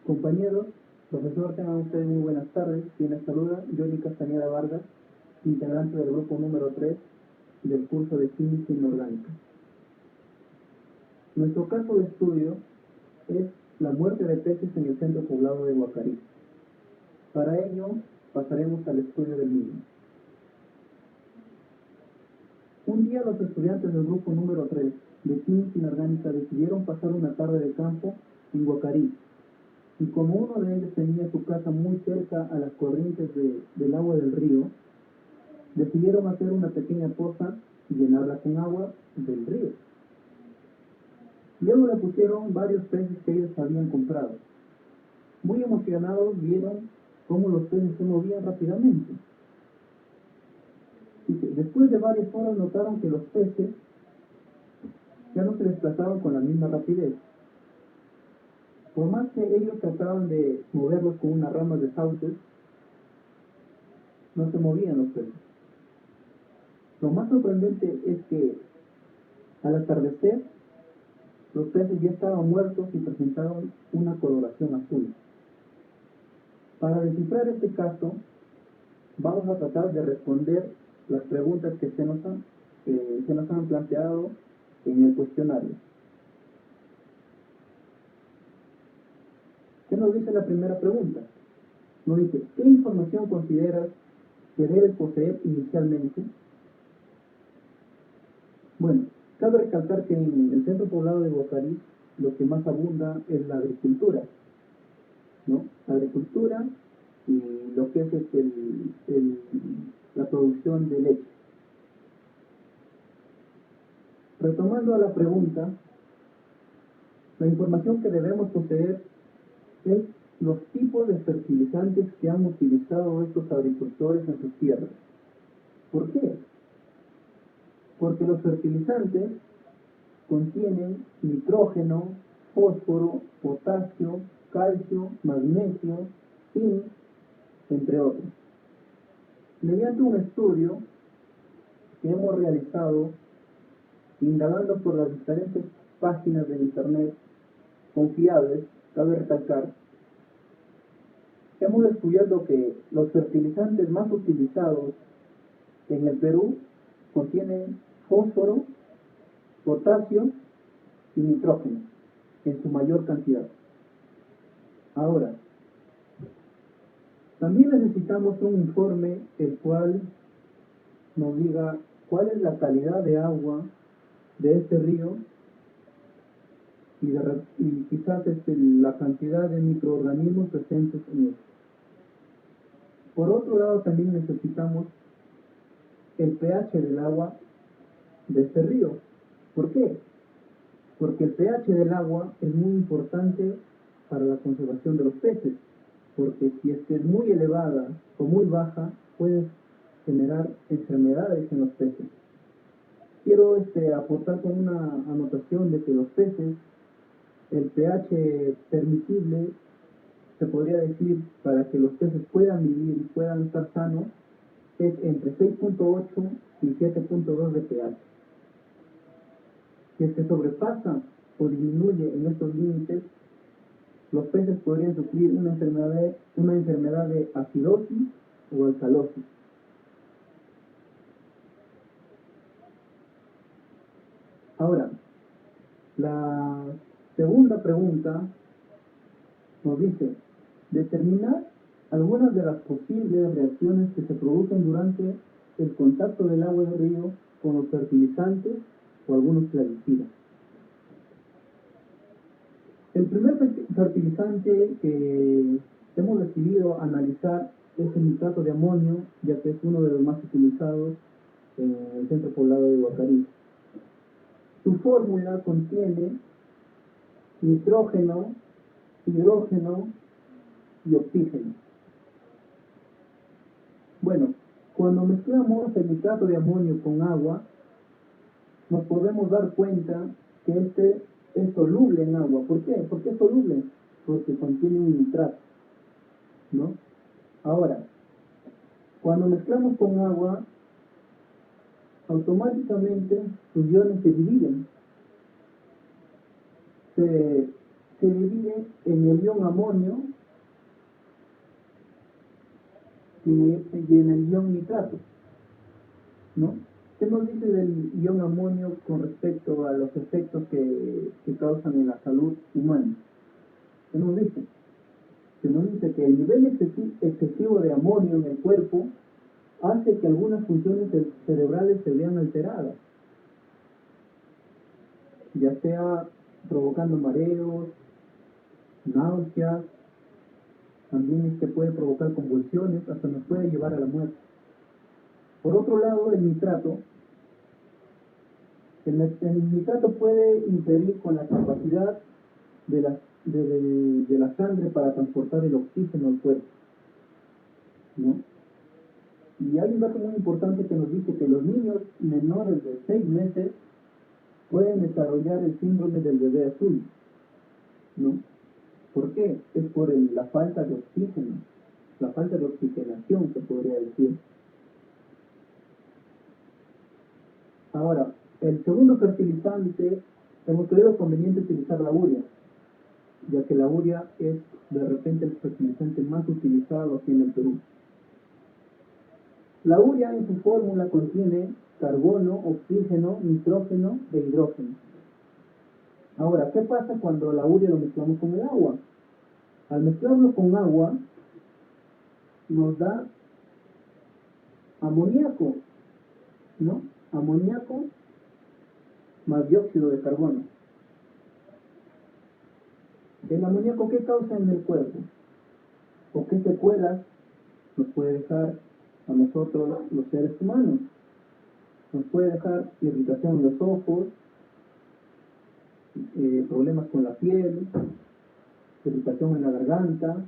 Compañeros, profesor, tengan ustedes muy buenas tardes. Quien les saluda, Johnny Castañeda Vargas, integrante del grupo número 3 del curso de Química Inorgánica. Nuestro caso de estudio es la muerte de peces en el centro poblado de Huacarí. Para ello, pasaremos al estudio del mismo. Un día los estudiantes del grupo número 3 de Química Inorgánica decidieron pasar una tarde de campo en Huacarí. Y como uno de ellos tenía su casa muy cerca a las corrientes del agua del río, decidieron hacer una pequeña poza y llenarla con agua del río. Luego le pusieron varios peces que ellos habían comprado. Muy emocionados vieron cómo los peces se movían rápidamente. Después de varias horas notaron que los peces ya no se desplazaban con la misma rapidez. Por más que ellos trataban de moverlos con unas ramas de sauces, no se movían los peces. Lo más sorprendente es que al atardecer los peces ya estaban muertos y presentaron una coloración azul. Para descifrar este caso, vamos a tratar de responder las preguntas que se nos han planteado en el cuestionario. ¿Qué nos dice la primera pregunta? Nos dice, ¿qué información consideras que debe poseer inicialmente? Bueno, cabe recalcar que en el centro poblado de Huacarí lo que más abunda es la agricultura, ¿no? La agricultura y lo que es la producción de leche. Retomando a la pregunta, la información que debemos poseer es los tipos de fertilizantes que han utilizado estos agricultores en sus tierras. ¿Por qué? Porque los fertilizantes contienen nitrógeno, fósforo, potasio, calcio, magnesio, zinc, entre otros. Mediante un estudio que hemos realizado, indagando por las diferentes páginas de internet confiables, cabe recalcar, hemos descubierto que los fertilizantes más utilizados en el Perú contienen fósforo, potasio y nitrógeno en su mayor cantidad. Ahora, también necesitamos un informe el cual nos diga cuál es la calidad de agua de este río y quizás la cantidad de microorganismos presentes en él. Por otro lado, también necesitamos el pH del agua de este río. ¿Por qué? Porque el pH del agua es muy importante para la conservación de los peces, porque si es muy elevada o muy baja, puede generar enfermedades en los peces. Quiero aportar con una anotación de que los peces, el pH permisible, se podría decir, para que los peces puedan vivir y puedan estar sanos, es entre 6.8 y 7.2 de pH. Si se sobrepasa o disminuye en estos límites, los peces podrían sufrir una enfermedad de acidosis o alcalosis. Ahora, la segunda pregunta nos dice, determinar algunas de las posibles reacciones que se producen durante el contacto del agua del río con los fertilizantes o algunos plaguicidas. El primer fertilizante que hemos decidido analizar es el nitrato de amonio, ya que es uno de los más utilizados en el centro poblado de Huacarí. Su fórmula contiene nitrógeno, hidrógeno y oxígeno. Bueno, cuando mezclamos el nitrato de amonio con agua, nos podemos dar cuenta que este es soluble en agua. ¿Por qué? ¿Por qué es soluble? Porque contiene un nitrato, ¿no? Ahora, cuando mezclamos con agua, automáticamente sus iones se dividen. Se se divide en el ion amonio y en el ion nitrato, ¿no? ¿Qué nos dice del ion amonio con respecto a los efectos que causan en la salud humana? ¿Qué nos dice? Que nos dice que el nivel excesivo de amonio en el cuerpo hace que algunas funciones cerebrales se vean alteradas, ya sea provocando mareos, náuseas, también puede provocar convulsiones, hasta nos puede llevar a la muerte. Por otro lado, el nitrato puede interferir con la capacidad de la sangre para transportar el oxígeno al cuerpo, ¿no? Y hay un dato muy importante que nos dice que los niños menores de 6 meses pueden desarrollar el síndrome del bebé azul, ¿no? ¿Por qué? Es por la falta de oxígeno, la falta de oxigenación, se podría decir. Ahora, el segundo fertilizante, hemos creído conveniente utilizar la urea, ya que la urea es de repente el fertilizante más utilizado aquí en el Perú. La urea en su fórmula contiene carbono, oxígeno, nitrógeno e hidrógeno. Ahora, ¿qué pasa cuando la urea lo mezclamos con el agua? Al mezclarlo con agua, nos da amoníaco, ¿no? Amoníaco más dióxido de carbono. ¿El amoníaco qué causa en el cuerpo? ¿O qué secuelas nos puede dejar a nosotros, los seres humanos? Nos puede dejar irritación en los ojos, problemas con la piel, irritación en la garganta,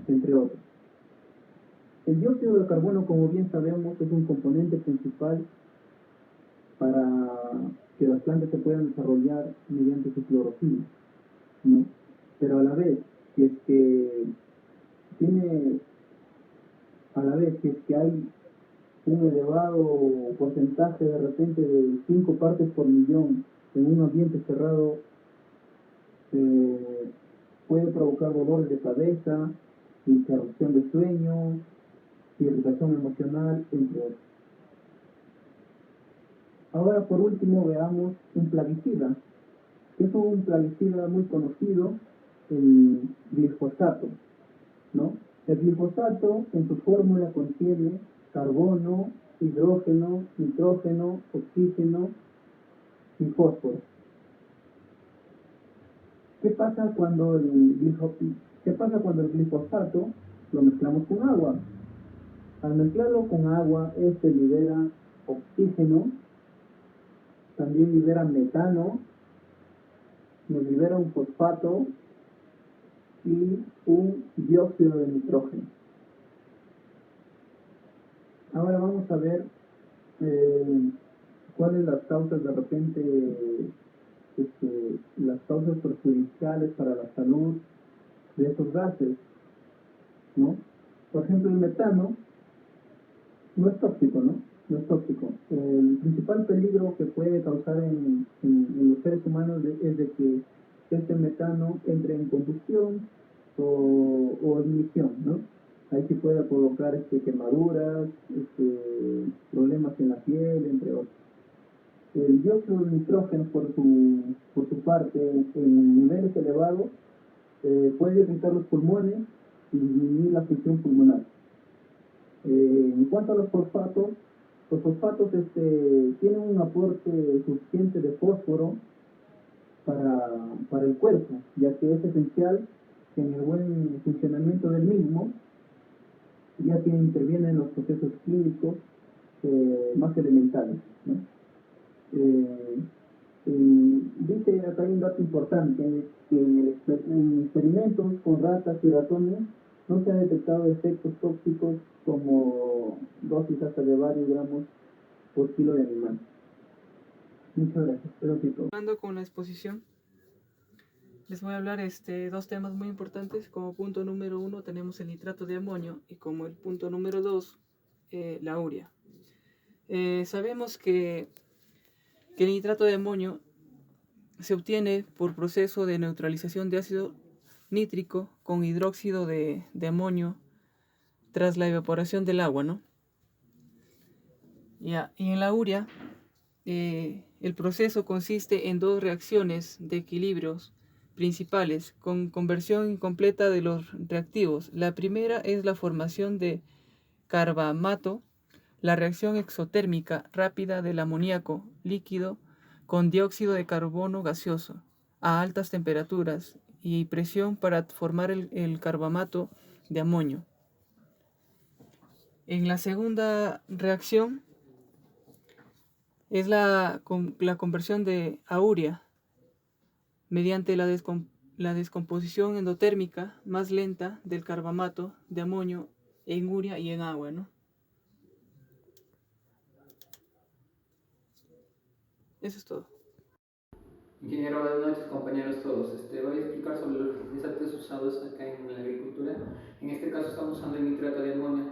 entre otros. El dióxido de carbono, como bien sabemos, es un componente principal para que las plantas se puedan desarrollar mediante su clorofila, ¿no? Pero a la vez, si es que hay un elevado porcentaje de repente de 5 partes por millón en un ambiente cerrado, puede provocar dolores de cabeza, interrupción de sueño, irritación emocional, entre otros. Ahora, por último, veamos un plaguicida. Es un plaguicida muy conocido, el glifosato, ¿no? El glifosato en su fórmula contiene carbono, hidrógeno, nitrógeno, oxígeno y fósforo. ¿Qué pasa cuando el glifosato lo mezclamos con agua? Al mezclarlo con agua, este libera oxígeno, también libera metano, nos libera un fosfato y un dióxido de nitrógeno. Ahora vamos a ver cuáles las causas de repente, las causas perjudiciales para la salud de estos gases, ¿no? Por ejemplo, el metano no es tóxico, ¿no? No es tóxico. El principal peligro que puede causar en los seres humanos es de que este metano entre en combustión o ignición, ¿no? Ahí sí puede provocar quemaduras, problemas en la piel, entre otros. El dióxido de nitrógeno, por su parte, en niveles elevados, puede irritar los pulmones y disminuir la función pulmonar. En cuanto a los fosfatos tienen un aporte suficiente de fósforo para el cuerpo, ya que es esencial en el buen funcionamiento del mismo, ya que interviene en los procesos químicos más elementales, ¿no? Dice acá hay un dato importante, que en experimentos con ratas y ratones no se han detectado efectos tóxicos como dosis hasta de varios gramos por kilo de animal. Muchas gracias. Espero que todo. Con la exposición, les voy a hablar dos temas muy importantes. Como punto número 1 tenemos el nitrato de amonio y como el punto número 2 la urea. Sabemos que el nitrato de amonio se obtiene por proceso de neutralización de ácido nítrico con hidróxido de amonio tras la evaporación del agua, ¿no? Ya, y en la urea, el proceso consiste en dos reacciones de equilibrios principales con conversión incompleta de los reactivos. La primera es la formación de carbamato, la reacción exotérmica rápida del amoníaco líquido con dióxido de carbono gaseoso a altas temperaturas y presión para formar el carbamato de amonio. En la segunda reacción es la conversión a urea mediante la descomposición endotérmica más lenta del carbamato de amonio en urea y en agua, ¿no? Eso es todo. Ingeniero, buenas noches, compañeros todos. Voy a explicar sobre los fertilizantes usados acá en la agricultura. En este caso estamos usando el nitrato de amonio.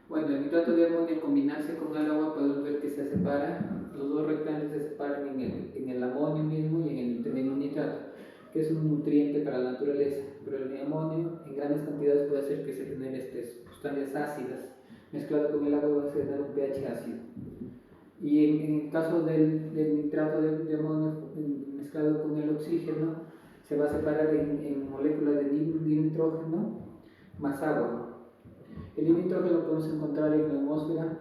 Bueno, el nitrato de amonio al combinarse con el agua podemos ver que se separa, los dos rectángulos se separan en el amonio mismo y en el nitrato, que es un nutriente para la naturaleza. Pero el amonio en grandes cantidades puede hacer que se generen sustancias ácidas. Mezclado con el agua va a generar un pH ácido. Y en el caso del nitrato de amonio mezclado con el oxígeno, se va a separar en moléculas de nitrógeno más agua. El nitrógeno lo podemos encontrar en la atmósfera,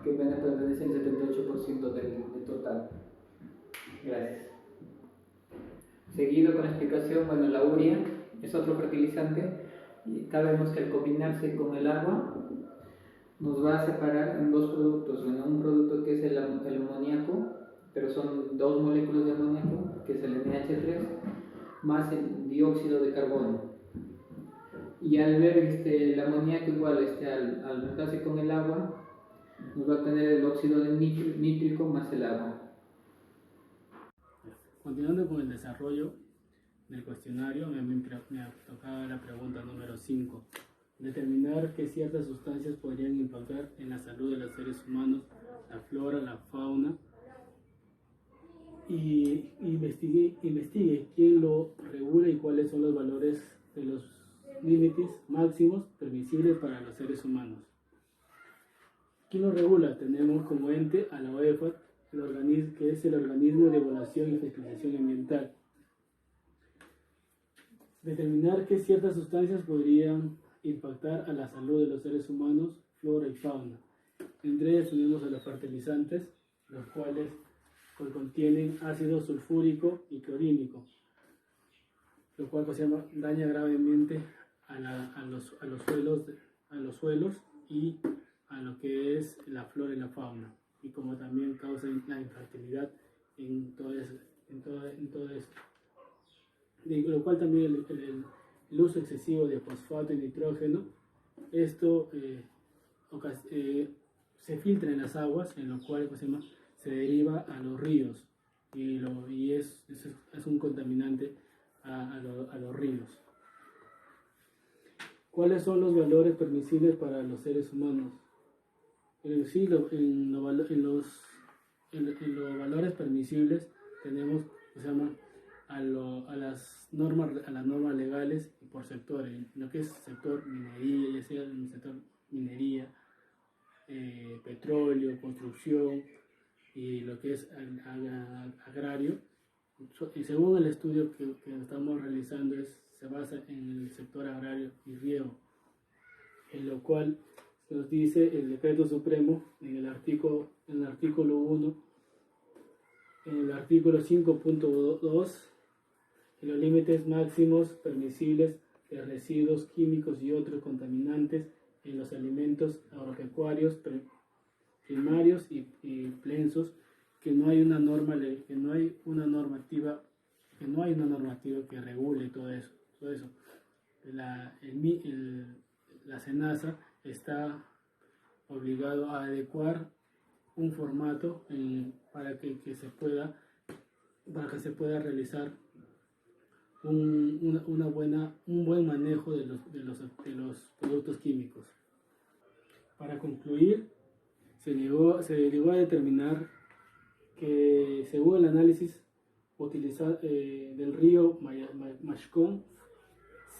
que pertenece al 78% del total. Gracias. Seguido con la explicación, bueno, la urea es otro fertilizante y sabemos que al combinarse con el agua nos va a separar en dos productos. Bueno, un producto que es el amoníaco, pero son dos moléculas de amoníaco, que es el NH3, más el dióxido de carbono. Y al ver el amoníaco igual, al mezclarse con el agua, nos va a tener el óxido de nítrico más el agua. Continuando con el desarrollo del cuestionario, me tocaba la pregunta número 5. Determinar que ciertas sustancias podrían impactar en la salud de los seres humanos, la flora, la fauna, y investigue quién lo regula y cuáles son los valores de los límites máximos permisibles para los seres humanos. ¿Quién lo regula? Tenemos como ente a la OEFAT, que es el Organismo de Evaluación y Fiscalización Ambiental. Determinar que ciertas sustancias podrían impactar a la salud de los seres humanos, flora y fauna. Entre ellas tenemos a los fertilizantes, los cuales contienen ácido sulfúrico y clorínico, lo cual daña gravemente a los suelos y a lo que es la flora y la fauna, y como también causa la infertilidad en todo esto. Lo cual también el uso excesivo de fosfato y nitrógeno, esto se filtra en las aguas, en lo cual se deriva a los ríos y es un contaminante a los ríos. ¿Cuáles son los valores permisibles para los seres humanos? En los valores permisibles tenemos a las normas legales y por sectores, lo que es sector minería, ya sea en el sector minería, petróleo, construcción y lo que es agrario. Y según el estudio que estamos realizando se basa en el sector agrario y riego, en lo cual nos dice el decreto supremo en el artículo 1, en el artículo 5.2, en los límites máximos permisibles de residuos químicos y otros contaminantes en los alimentos agropecuarios primarios y plensos, que no hay una normativa que regule todo eso. La SENASA está obligado a adecuar un formato para que se pueda realizar un buen manejo de los productos químicos. Para concluir, se llegó a determinar que, según el análisis del río Mashcón,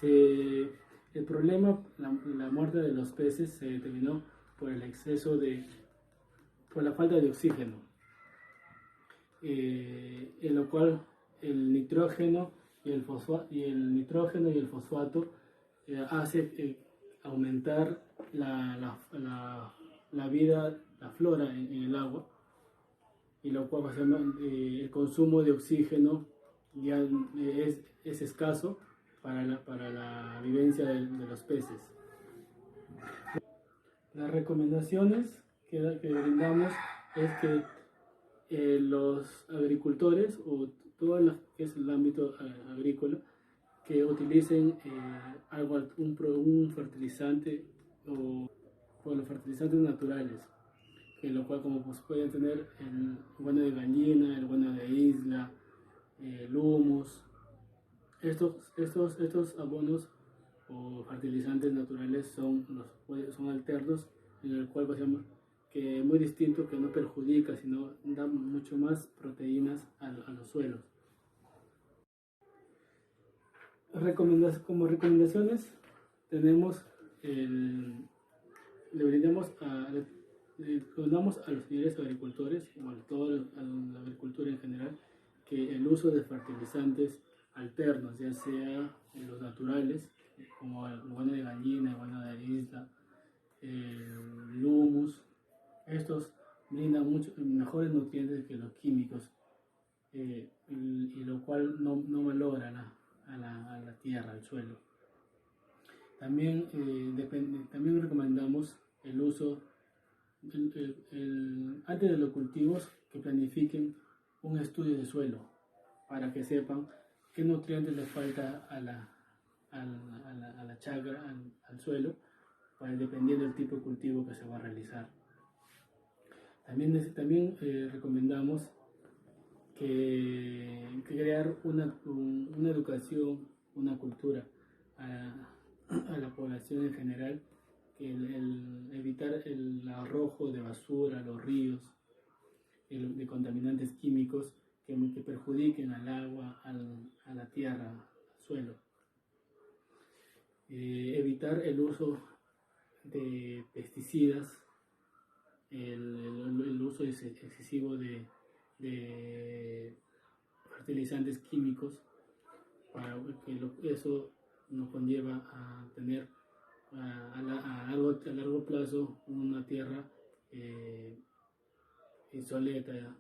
el problema, la muerte de los peces se determinó por el por la falta de oxígeno, en lo cual el nitrógeno y el fosfato hace aumentar la vida, la flora en el agua, y lo cual el consumo de oxígeno ya es escaso para la vivencia de los peces. Las recomendaciones que brindamos es que los agricultores o todo lo que es el ámbito agrícola, que utilicen un fertilizante o los fertilizantes naturales, en lo cual como pues pueden tener el guano de gallina, el guano de isla, el humus. Estos abonos o fertilizantes naturales son alternos, en el cual que es muy distinto, que no perjudica, sino da mucho más proteínas a los suelos. Como recomendaciones tenemos le brindamos a los señores agricultores, o a la agricultura en general, que el uso de fertilizantes alternos, ya sea los naturales, como el guano de gallina, el guano de isla, el humus, estos brindan mejores nutrientes que los químicos, y lo cual no malogra a la tierra, al suelo. También recomendamos el uso, antes de los cultivos, que planifiquen un estudio de suelo para que sepan qué nutrientes les falta a la chacra, al suelo, dependiendo del tipo de cultivo que se va a realizar. También recomendamos que crear una educación, una cultura a la población en general, que evitar el arrojo de basura a los ríos, de contaminantes químicos que perjudiquen al agua, a la tierra, al suelo. Evitar el uso de pesticidas, el uso excesivo de fertilizantes químicos, para que eso nos conlleva a tener a largo plazo una tierra obsoleta,